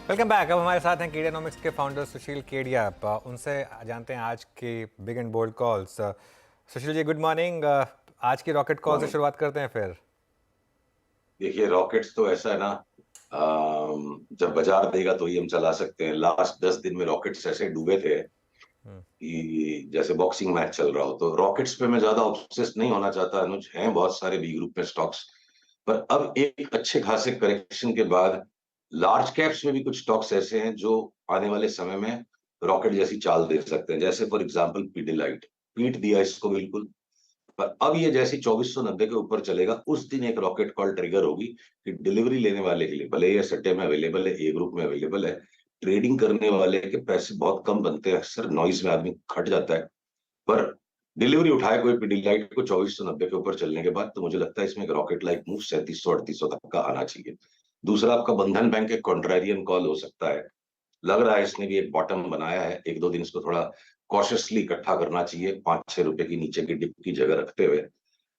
Welcome back. अब हमारे साथ हैं कीडियानॉमिक्स के फाउंडर सुशील केडिया। उनसे जानते हैं आज की big and bold calls. Sushil ji, good morning. आज की रॉकेट कॉल से मॉर्निंग। शुरुआत करते हैं फिर। देखिए, रॉकेट्स तो ऐसा है ना। जब बाजार देगा तो ही हम चला सकते हैं। लास्ट 10 दिन में रॉकेट्स ऐसे डूबे थे कि जैसे बॉक्सिंग मैच चल रहा हो। तो रॉकेट्स पे मैं ज्यादा ऑब्सेस नहीं होना चाहता अनुज। हैं बहुत सारे बी ग्रुप में स्टॉक्स, पर अब एक अच्छे खासे करेक्शन के बाद लार्ज कैप्स में भी कुछ स्टॉक्स ऐसे हैं जो आने वाले समय में रॉकेट जैसी चाल दे सकते हैं। जैसे फॉर एग्जांपल पीडीलाइट, पीट दिया इसको बिल्कुल। पर अब ये जैसे 2490 के ऊपर चलेगा, उस दिन एक रॉकेट कॉल ट्रिगर होगी कि डिलीवरी लेने वाले के लिए, भले ये सट्टे में अवेलेबल है, ए ग्रुप में अवेलेबल है, ट्रेडिंग करने वाले के पैसे बहुत कम बनते हैं, अक्सर नॉइज में आदमी खट जाता है। पर डिलीवरी उठाए कोई पीडीलाइट को 2490 के ऊपर चलने के बाद, तो मुझे लगता है इसमें एक रॉकेट लाइक मूव 3700-3800 तक का आना चाहिए। दूसरा, आपका बंधन बैंक एक कॉन्ट्रेरियन कॉल हो सकता है। लग रहा है इसने भी एक बॉटम बनाया है। एक दो दिन इसको थोड़ा कॉशियसली इकट्ठा करना चाहिए, 5-6 रुपए की नीचे की डिप की जगह रखते हुए।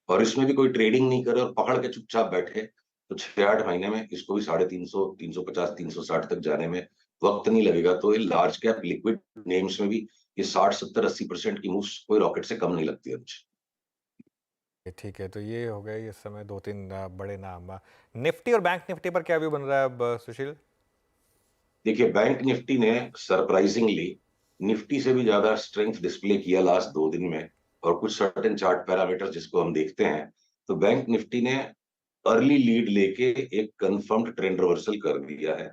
और इसमें भी कोई ट्रेडिंग नहीं करे और पकड़ के चुपचाप बैठे, तो 6-8 महीने में इसको भी 350, 350, 360 तक जाने में वक्त नहीं लगेगा। तो ये लार्ज कैप लिक्विड नेम्स में भी ये 60, 70, 80% की मूव्स कोई रॉकेट से कम नहीं लगती है मुझे। ठीक है, तो ये हो गए इस समय दो तीन बड़े नाम। निफ्टी और बैंक निफ्टी पर क्या व्यू बन रहा है अब, सुशील? देखिए, बैंक निफ्टी ने सरप्राइजिंगली निफ्टी से भी ज्यादा स्ट्रेंथ डिस्प्ले किया लास्ट 2 दिन में। और कुछ सर्टेन चार्ट पैरामीटर्स जिसको हम देखते हैं, तो बैंक निफ्टी ने अर्ली लीड लेके एक कंफर्म्ड ट्रेंड रिवर्सल कर दिया है।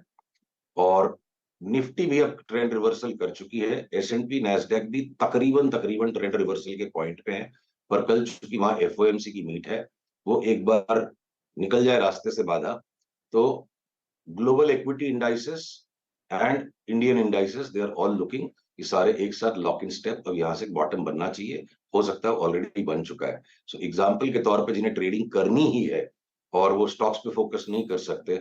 और निफ्टी भी अब ट्रेंड रिवर्सल कर चुकी है। एस&पी नैस्डैक भी तकरीबन तकरीबन ट्रेंड रिवर्सल के पॉइंट पे है। पर कल चूंकि वहां एफओएमसी की मीट है, वो एक बार निकल जाए रास्ते से बाधा, तो global equity indices and Indian indices, they are all looking कि सारे एक साथ लॉक इन स्टेप। अब यहाँ से बॉटम बनना चाहिए। हो सकता है ऑलरेडी बन चुका है। सो एग्जाम्पल के तौर पे जिन्हें ट्रेडिंग करनी ही है और वो स्टॉक्स पे फोकस नहीं कर सकते,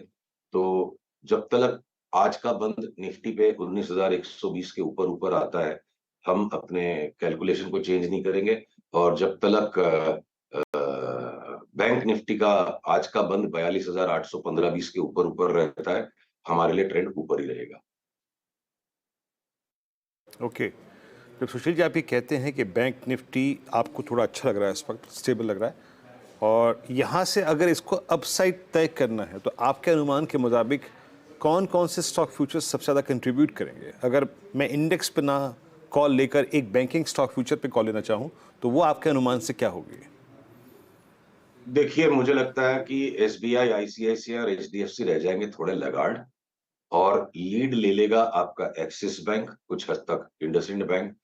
तो जब तक आज का बंद निफ्टी पे 19,120 के ऊपर ऊपर आता है, हम अपने कैलकुलेशन को चेंज नहीं करेंगे। और जब तक बैंक निफ्टी का आज का बंद 42,815-20 के ऊपर ऊपर रहता है, हमारे लिए ट्रेंड ऊपर ही रहेगा। ओके। जब सुशील जी आप ये कहते हैं कि बैंक निफ्टी आपको थोड़ा अच्छा लग रहा है, इस वक्त स्टेबल लग रहा है, और यहाँ से अगर इसको अपसाइड तय करना है तो आपके अनुमान के मुताबिक कौन कौन से स्टॉक फ्यूचर्स सबसे ज़्यादा कंट्रीब्यूट करेंगे? अगर मैं इंडेक्स पे ना कॉल लेकर एक बैंकिंग स्टॉक फ्यूचर पे कॉल लेना चाहूँ तो वो आपके अनुमान से क्या होगी? देखिए, मुझे लगता है कि एसबीआई, आईसीआईसीआई और एचडीएफसी रह जाएंगे थोड़े लगाड़। और लीड ले लेगा आपका एक्सिस बैंक, कुछ हद तक इंडसइंड बैंक,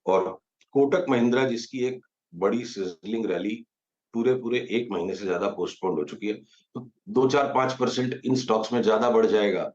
और कोटक महिंद्रा, जिसकी एक बड़ी सिजलिंग रैली पूरे पूरे 1 महीने से ज्यादा पोस्टपोन्ड हो चुकी है, तो 2-4-5% इन स्टॉक्स में ज्यादा बढ़ जाएगा।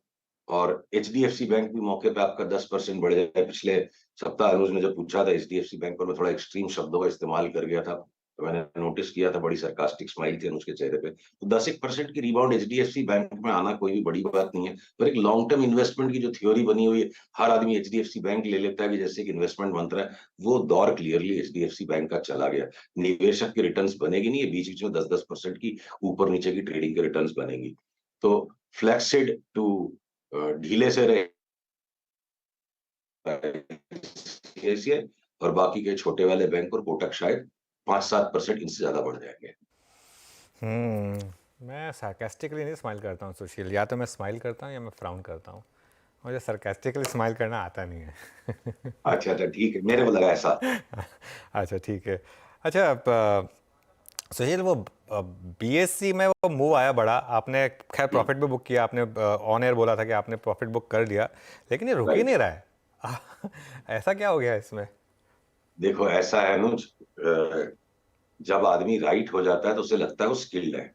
और एचडीएफसी बैंक भी मौके पे आपका 10% बढ़ जाएगा। पिछले सप्ताह अनुज ने जब पूछा था एचडीएफसी बैंक पर, मैं थोड़ा एक्सट्रीम शब्दों का इस्तेमाल कर गया था, तो मैंने नोटिस किया था बड़ी सरकास्टिक स्माइल थी अनुज के चेहरे पे। तो 10-1% की रिबाउंड एचडीएफसी बैंक में आना कोई भी बड़ी बात नहीं है। पर एक लॉन्ग टर्म इन्वेस्टमेंट की जो थ्योरी बनी हुई है, हर आदमी एचडीएफसी बैंक ले लेता है कि जैसे एक इन्वेस्टमेंट मंत्र है, वो दौर क्लियरली एचडीएफसी बैंक का चला गया। निवेशक की रिटर्न्स बनेगी नहीं, बीच बीच में 10-10% की ऊपर नीचे की ट्रेडिंग के रिटर्न्स बनेगी। तो फ्लैक्सिड टू ढीले से रहे और बाकी के छोटे वाले बैंक और कोटक शायद 5-7% इनसे ज्यादा बढ़ जाएंगे। मैं sarcastically नहीं स्माइल करता हूँ सुशील। या तो मैं स्माइल करता हूँ या मैं फ्राउन करता हूँ। मुझे sarcastically स्माइल करना आता नहीं है। अच्छा अच्छा, ठीक है, मेरे को लगा ऐसा। अच्छा, ठीक है। अच्छा, सुशील, वो बीएससी में वो मूव आया बड़ा, आपने खैर प्रॉफिट भी बुक किया, आपने ऑन एयर बोला था कि आपने प्रॉफिट बुक कर लिया, लेकिन ये रुक ही राइट। नहीं रहा है। ऐसा क्या हो गया इसमें? देखो, ऐसा है अनुज, जब आदमी राइट हो जाता है तो उसे लगता है वो स्किल्ड है।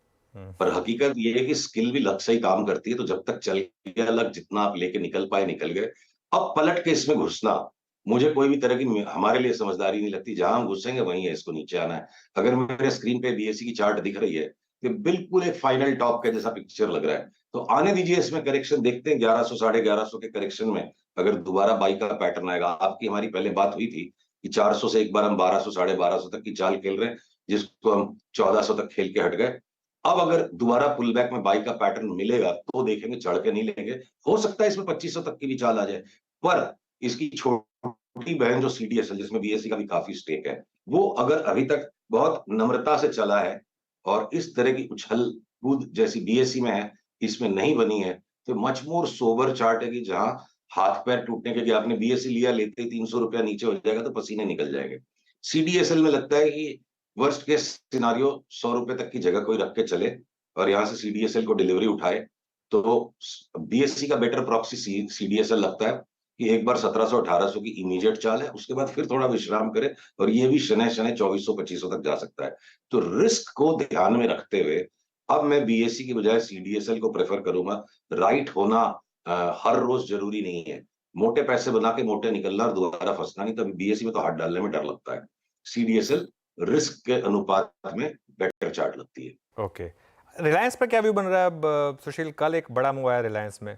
पर हकीकत ये है कि स्किल भी लक से ही काम करती है। तो जब तक चल गया लक, जितना आप लेके निकल पाए निकल गए। अब पलट के इसमें घुसना मुझे कोई भी तरह की, हमारे लिए समझदारी नहीं लगती। जहां हम घुसेंगे वहीं है इसको नीचे आना है। अगर मेरे स्क्रीन पे बीएससी की चार्ट दिख रही है, तो बिल्कुल एक फाइनल टॉप के जैसा पिक्चर लग रहा है। तो आने दीजिए, इसमें करेक्शन देखते हैं। 1100, 1150 के करेक्शन में अगर दोबारा बाई का पैटर्न आएगा, आपकी हमारी पहले बात हुई थी कि 400 से एक बार हम 1200, 1250 तक की चाल खेल रहे हैं, जिसको हम 1400 तक खेल के हट गए। अब अगर दोबारा पुल बैक में बाई का पैटर्न मिलेगा तो देखेंगे, चढ़ के नहीं लेंगे। हो सकता है इसमें 2500 तक की भी चाल आ जाए, पर इसकी छोटी बहन जो सीडीएसएल, जिसमें बीएसई का भी काफी स्टेक है, वो अगर अभी तक बहुत नम्रता से चला है और इस तरह की उछल कूद जैसी बीएसई में है, इसमें नहीं बनी है, तो मच मोर सोबर चार्ट है कि जहां हाथ पैर टूटने के, आपने बीएसई लिया, लेते ही 300 रुपया नीचे हो जाएगा तो पसीने निकल जाएंगे। सीडीएसएल में लगता है कि वर्स्ट केस सिनारियो 100 रुपए तक की जगह कोई रख के चले और यहाँ से सीडीएसएल को डिलीवरी उठाए, तो बीएससी का बेटर प्रॉक्सी सीडीएसएल लगता है कि एक बार 1700-1800 की इमीडिएट चाल है, उसके बाद फिर थोड़ा विश्राम करे और ये भी शनै शनै 2400-2500 तक जा सकता है। तो रिस्क को ध्यान में रखते हुए अब मैं बीएससी की बजाय सीडीएसएल को प्रेफर करूंगा। राइट होना हर रोज जरूरी नहीं है, मोटे पैसे बना के मोटे निकलना और दोबारा फंसना नहीं, तभी बीएससी में तो हाथ डालने में डर लगता है। सीडीएसएल रिस्क के अनुपात में बेटर चार्ट लगती है। ओके, रिलायंस पे क्या व्यू बन रहा है अब सुशील? कल एक बड़ा मूव आया रिलायंस में।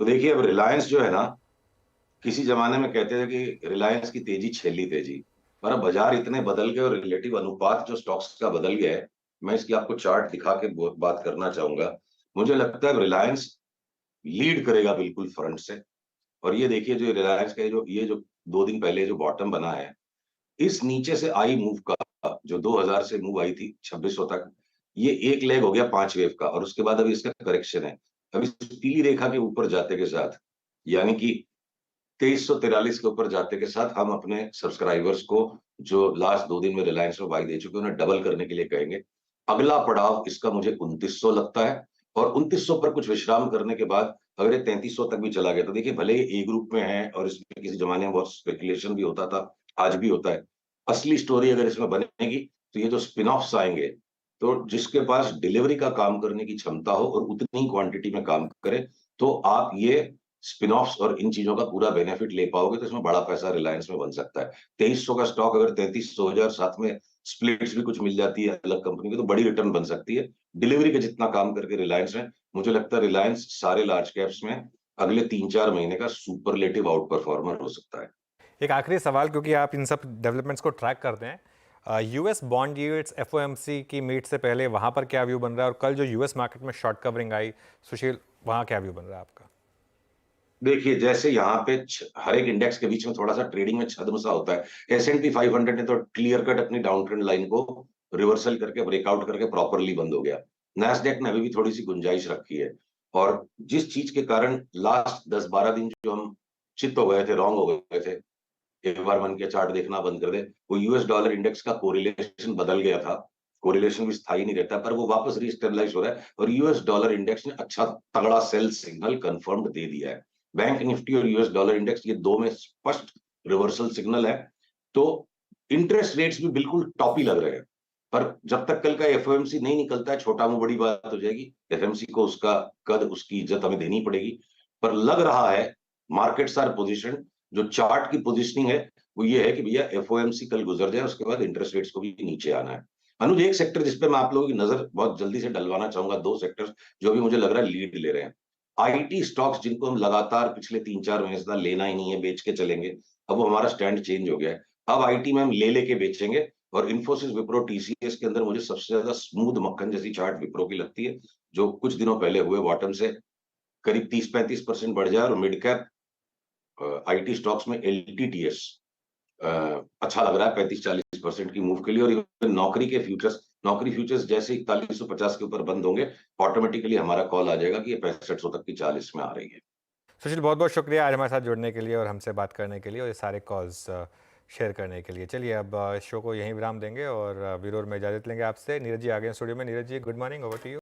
तो देखिए, अब रिलायंस जो है ना, किसी जमाने में कहते थे कि रिलायंस की तेजी छेली तेजी, पर अब बाजार इतने बदल गए और रिलेटिव अनुपात जो स्टॉक्स का बदल गया है। मैं इसकी आपको चार्ट दिखा के बात करना चाहूंगा। मुझे लगता है रिलायंस लीड करेगा बिल्कुल फ्रंट से। और ये देखिए, जो रिलायंस का ये जो 2 दिन पहले जो बॉटम बना है, इस नीचे से आई मूव का जो 2000 से मूव आई थी 2600 तक, ये एक लेग हो गया 5 वेव का, और उसके बाद अभी इसका करेक्शन है। अभी पीली रेखा के ऊपर जाते के साथ, यानी कि 2343 के ऊपर जाते के साथ, हम अपने सब्सक्राइबर्स को जो लास्ट 2 दिन में रिलायंस में बाई दे चुके हैं, उन्हें डबल करने के लिए कहेंगे। अगला पड़ाव इसका मुझे 2900 लगता है, और 2900 पर कुछ विश्राम करने के बाद अगर ये 3300 तक भी चला गया, तो देखिए, भले ये ए ग्रुप में है और इसमें किसी जमाने में बहुत स्पेकुलेशन भी होता था, आज भी होता है। असली स्टोरी अगर इसमें बनेगी तो ये जो स्पिन ऑफ्स आएंगे, तो जिसके पास डिलीवरी का काम करने की क्षमता हो और उतनी क्वांटिटी में काम करे, तो आप ये स्पिन ऑफ्स और इन चीजों का पूरा बेनिफिट ले पाओगे, तो इसमें बड़ा पैसा रिलायंस में बन सकता है। 2300 का स्टॉक अगर 3300 हो जाए, साथ में स्प्लिट्स भी कुछ मिल जाती है अलग कंपनी की, तो बड़ी रिटर्न बन सकती है। डिलीवरी का जितना काम करके रिलायंस में, मुझे लगता है रिलायंस सारे लार्ज कैप्स में अगले 3-4 महीने का सुपरलेटिव आउट परफॉर्मर हो सकता है। एक आखिरी सवाल, क्योंकि आप इन सब डेवलपमेंट्स को ट्रैक करते हैं, यूएस बॉन्ड यील्ड्स एफओएमसी की मीट से पहले वहां पर क्या व्यू बन रहा है? और कल जो यूएस मार्केट में शॉर्ट कवरिंग आई, सुशील, वहां क्या व्यू बन रहा है आपका? देखिए, जैसे यहाँ पे हर एक इंडेक्स के बीच में थोड़ा सा ट्रेडिंग में छद्म-सा होता है। S&P 500 ने तो क्लियर कट अपनी डाउन ट्रेंड लाइन को रिवर्सल करके, ब्रेकआउट करके प्रॉपरली बंद हो गया। नैस्डैक ने अभी भी थोड़ी सी गुंजाइश रखी है, और जिस चीज के कारण लास्ट 10-12 दिन जो हम चित हो गए थे, रॉन्ग हो गए थे, एक बार मन के चार्ट देखना बंद कर दे, वो यूएस डॉलर इंडेक्स का कोरिलेशन बदल गया था। कोरिलेशन भी स्थायी नहीं रहता, पर वो वापस रीस्टेबलाइज हो रहा है, और यूएस डॉलर इंडेक्स ने अच्छा तगड़ा सेल सिग्नल कंफर्म्ड दे दिया है। बैंक निफ्टी और यूएस डॉलर इंडेक्स, ये दो में स्पष्ट रिवर्सल सिग्नल है। तो इंटरेस्ट रेट्स भी बिल्कुल टॉपी लग रहे हैं, पर जब तक कल का एफओएमसी नहीं निकलता है, छोटा मुंह बड़ी बात हो जाएगी। एफएमसी को उसका कद, उसकी इज्जत हमें देनी पड़ेगी, पर लग रहा है मार्केट्स आर पोजिशन। जो चार्ट की पोजिशनिंग है वो ये है कि भैया एफओएमसी कल गुजर जाए, उसके बाद इंटरेस्ट रेट्स को भी नीचे आना है। अनुज, एक सेक्टर जिसपे मैं आप लोगों की नजर बहुत जल्दी से डलवाना चाहूंगा, 2 सेक्टर्स जो भी मुझे लग रहा है लीड ले रहे हैं। आईटी स्टॉक्स, जिनको हम लगातार पिछले 3-4 महीने से लेना ही नहीं है, बेच के चलेंगे, अब वो हमारा स्टैंड चेंज हो गया है। अब आईटी में हम ले लेके बेचेंगे, और इन्फोसिस, विप्रो, टीसीएस के अंदर मुझे सबसे ज्यादा स्मूथ मक्खन जैसी चार्ट विप्रो की लगती है, जो कुछ दिनों पहले हुए बॉटम से करीब 30-35% बढ़ जाए, और मिड कैप आईटी स्टॉक्स में एलटीटीएस अच्छा लग रहा है 35-40% की मूव के लिए। और इवन नौकरी फ्यूचर्स जैसे 4150 के ऊपर बंद होंगे, ऑटोमेटिकली हमारा कॉल आ जाएगा कि ये 6500 तक की चाल इसमें आ रही है। सुशील, बहुत बहुत शुक्रिया आज हमारे साथ जुड़ने के लिए और हमसे बात करने के लिए और ये सारे कॉल्स शेयर करने के लिए। चलिए, अब शो को यहीं विराम देंगे और वीरोर में इजाज़त लेंगे आपसे। नीरज जी आ गए स्टूडियो में। Neeraj ji, good morning, over to you.